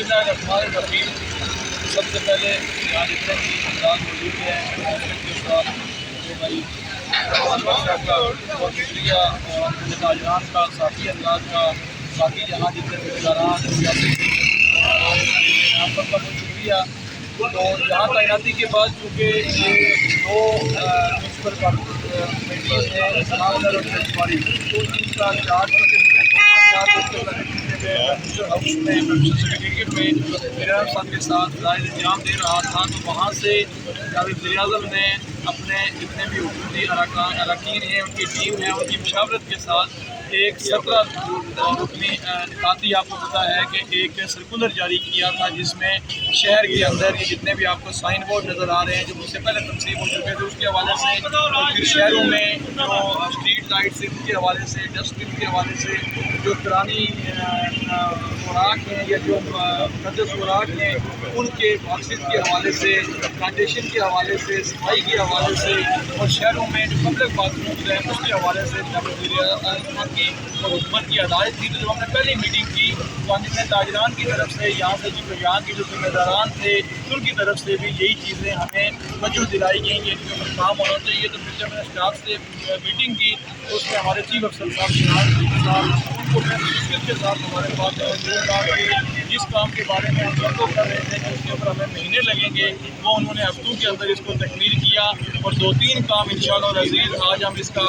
बिस्मिल्लाहिर्रहमानिर्रहीम। सबसे पहले यहाँ जितने भी अफराद मौजूद हैं के साथ तो भाई साहब का बहुत शुक्रिया और ताजरान का साथी अंदाज का साथी यहाँ जितने रिश्तेदारान यहाँ पर बहुत शुक्रिया। तो यहाँ तैनाती के बाद चूँकि ये दो म्यूनसिपल कमेटीज़ हैं इस्लामनगर और चंदवारी, तो इनका चार्ज हाउस में सेक्रेटेरिएट में मेरा साहब के साथ राय इंजाम दे रहा था। तो वहाँ से जावेद वज़ीर-ए-आज़म ने अपने जितने भी हुकूमती अरकान हैं उनकी टीम है उनकी मशावरत के साथ एक 17 रुकनी निकाती आपको पता है कि एक सर्कुलर जारी किया था जिसमें शहर के अंदर ये जितने भी आपको साइन बोर्ड नज़र आ रहे हैं जो मुझसे पहले तनसीब हो चुके थे उसके हवाले से, और फिर शहरों में जो स्ट्रीट लाइट से उनके हवाले से, डस्टबिन के हवाले से, जो पुरानी खुराक हैं या जो मुक़द्दस खुराक हैं उनके मकसद के हवाले से, प्लांटेशन के हवाले से, सफाई के हवाले से और शहरों में जो पब्लिक बाथरूम हैं उसके हवाले से की हुकूमत की हदायत थी। तो जब हमने पहली मीटिंग की तो हमने ताजरान की तरफ से यहाँ से यहाँ के जो जिम्मेदारान थे उनकी तरफ से भी यही चीज़ें हमें तवज्जो दिलाई गई कि इनका काम होना चाहिए। तो फिर जब मैंने स्टाफ से मीटिंग की तो उसमें हमारे चीफ अफसर साहब उनको मैं मुश्किल के साथ हमारे पास जिस काम के बारे में हम सबको कर रहे थे कि उसके ऊपर हमें महीने लगेंगे वो उन्होंने हफ्तों के अंदर इसको तकमील किया और 2-3 काम इंशाअल्लाह अज़ीज़ आज हम इसका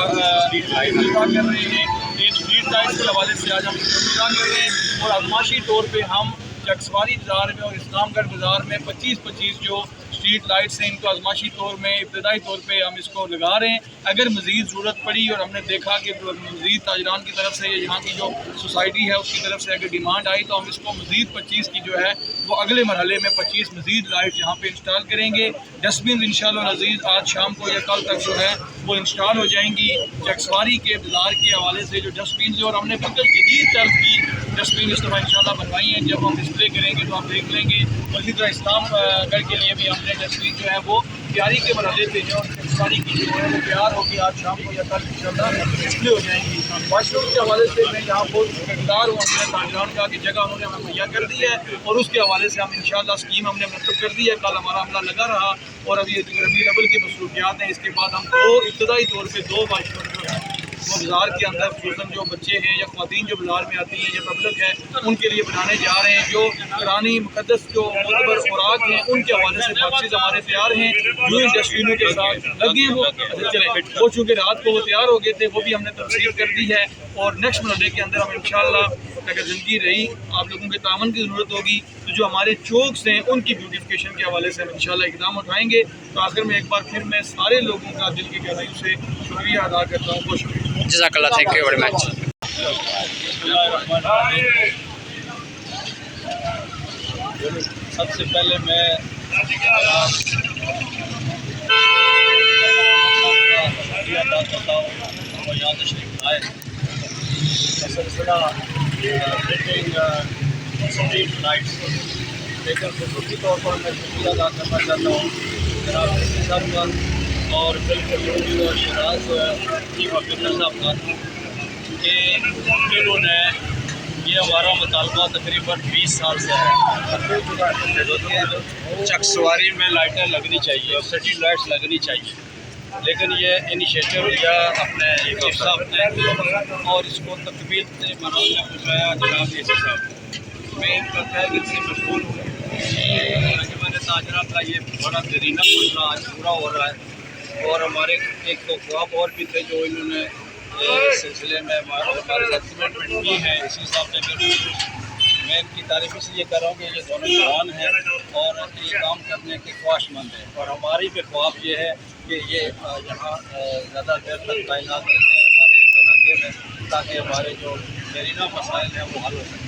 इफ्तिताह कर रहे हैं। एक स्ट्रीट लाइट के हवाले से आज हम इसको इफ्तिताह कर रहे हैं और आजमाशी तौर पर हम चकसवारी बाज़ार में और इस्लामगढ़ बाज़ार में 25-25 जो स्ट्रीट लाइट्स हैं इनको आजमाशी तौर में इब्तदाई तौर पे हम इसको लगा रहे हैं। अगर मज़ीद ज़रूरत पड़ी और हमने देखा कि मज़ीद ताजरान की तरफ से यहाँ की जो सोसाइटी है उसकी तरफ से अगर डिमांड आई तो हम इसको मज़ीद 25 की जो है वो अगले मरहले में 25 मज़ीद लाइट यहाँ पे इंस्टॉल करेंगे। डस्टबिन इंशाअल्लाह अज़ीज़ आज शाम को या कल तक जो है वो इंस्टॉल हो जाएंगी। चकसवारी के बाज़ार के हवाले से जो डस्टबिन और हमने बिल्कुल जदीद तर्ज की डस्टबिन इस दफ़ा इंशाअल्लाह बनवाई हैं, जब हम डिस्प्ले करेंगे तो आप देख लेंगे। और इसी तरह इस्लामगढ़ के लिए भी हमने डस्टबिन जो है वो तैयारी के मरहले पे है और चकसवारी की जो है वो तैयार होगी आज शाम को या कल इंशाअल्लाह डिस्प्ले हो जाएंगी। वाशरूम के हवाले से मैं यहाँ बहुत शुक्रगुज़ार हूँ अपने ताजरान का कि जगह उन्होंने हमें मुहैया कर दी है और उसके हवाले से हम इंशाअल्लाह स्कीम हमने मुनतब कर दी है। कल हमारा हमला लगा रहा और अभी रबी अव्वल की मसरूफियात हैं। इसके बाद हम इब्तदाई तौर पर 2 वाशरूम जो है वो बाज़ार के अंदर खुसूसन जो बच्चे हैं या ख़वातीन जो बाज़ार में आती हैं या पब्लिक है उनके लिए बनाने जा रहे हैं। जो पुरानी मुक़द्दस जो मोतबर खुराक हैं उनके हवाले से बॉक्सेस हमारे तैयार हैं जो इन डस्टबिनों के साथ लगे वो चले वो चूँकि रात को वो तैयार हो गए थे वो भी हमने तफसील कर दी है। और नेक्स्ट मरहले के अंदर हम इंशाअल्लाह अगर ज़िंदगी रही आप लोगों के तावन की ज़रूरत होगी तो जो हमारे चौक्स हैं उनकी ब्यूटिफिकेशन के हवाले से हम इंशाअल्लाह इक़दाम उठाएँगे। तो आखिर में एक बार फिर मैं सारे लोगों का दिल की गहराइयों से शुक्रिया अदा करता हूँ। बहुत शुक्रिया। जज़ाकल्लाह, थैंक यू वेरी मच। सबसे पहले मैं यहाँ तशरीफ आए सिलसिला स्ट्रीट लाइट्स लेकर खसूसी तौर पर मैं शुक्रिया अदा करना चाहता हूँ जनाब साहब का और बिल्कुल और शराज चीफ ऑफिसर साहब का कि इन्होंने ये हमारा मुतालबा तकरीबन 20 साल से है। चकसवारी में लाइटें लगनी चाहिए और सिटी लाइट्स लगनी चाहिए, लेकिन ये इनिशिएटिव लिया अपने चीफ साहब ने और इसको तकमील से मनाने पहुँचाया जनाब ए सी साहब। मैं इनका तहे दिल से मशहूर हूँ कि मैंने ताजरान का ये बड़ा दरीना मसला आज पूरा हो रहा है और हमारे एक तो ख्वाब और भी थे जो इन्होंने इस सिलसिले में हमारे साथ कमिटमेंट की है। इसी हिसाब से मैं इनकी तारीफ इसलिए कर रहा हूँ कि ये दोनों जवान हैं और ये काम करने के ख्वाहिशमंद हैं और हमारी भी ख्वाब ये है कि ये यहाँ ज़्यादा देर तक तैनात रहते हैं हमारे इस इलाके में ताकि हमारे जो दरीना मसाइल हैं वो हल हो सकें।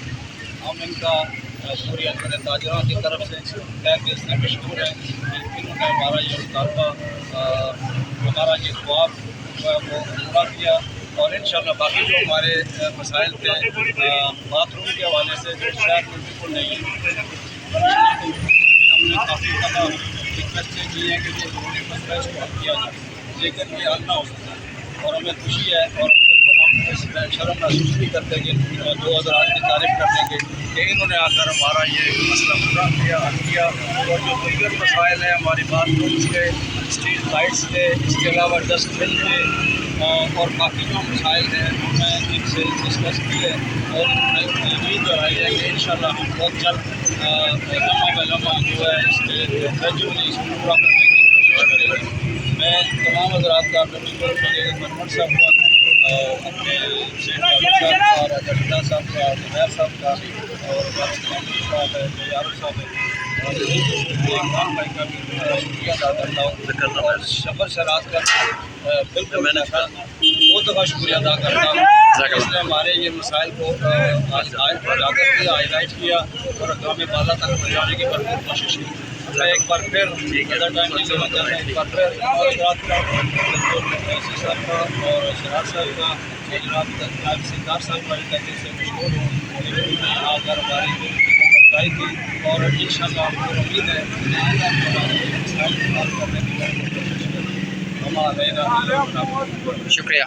हम इनका पूरी अपने ताजरान की तरफ से दिल से मशहूर है कि इन्होंने हमारा ये मुतालबा हमारा ये ख्वाब वो पूरा किया और इंशाअल्लाह बाकी जो हमारे मसाइल थे बाथरूम के हवाले से जो शहर में बिल्कुल नहीं है हमने काफ़ी ज़्यादा रिक्वेस्टें की हैं कि ये ज़रूरी मसला इसको हल किया जाए, लेकिन ये हल ना हो सकता और हमें खुशी है और बिल्कुल हम اس میں شرم محسوس نہیں کرتے کہ دو حضرات کی تعریف کرنے کے کہ انہوں نے آ کر ہمارا یہ مسئلہ پورا کیا حل کیا. اور جو دیگر مسائل ہیں ہماری باتھ رومس کے, اسٹریٹ لائٹس کے, اس کے علاوہ ڈسٹ بن کے اور باقی جو مسائل ہیں ان میں ان سے ڈسکس کیے اور امید دہرائی ہے کہ انشاءاللہ ہم بہت جلد لمحہ جو ہے اس کے گریجولی اس کو پورا کرنے کی کوشش کریں گے. میں تمام حضرات کا محمد صاحب کا, اپنے اور اجلا صاحب کا, زبیر صاحب کا اور صاحب ہے, یارو صاحب ہے, اور عمران بھائی کا بھی شکریہ ادا کرتا ہوں. اور شفر شراز کا بالکل میں نے بہت دفعہ شکریہ ادا کرتا ہوں. اس نے ہمارے یہ مسائل کو اجاگر کیا, ہائی لائٹ کیا اور گام بالا تک پہنچانے کی بھرپور کوشش کی. میں ایک بار پھر زیادہ ٹائم نہیں لینا چاہتا, ایک بار پھر حضرات کا صاحب کا اور شراز صاحب کا, جناب سردار صاحب کا دل سے مشہور ہوں کہ انہوں نے آ کر ہماری بتائی تھی. اور ان شاء اللہ ہم کو امید ہے کرنے کی کوشش کریں. ہمارا شکریہ.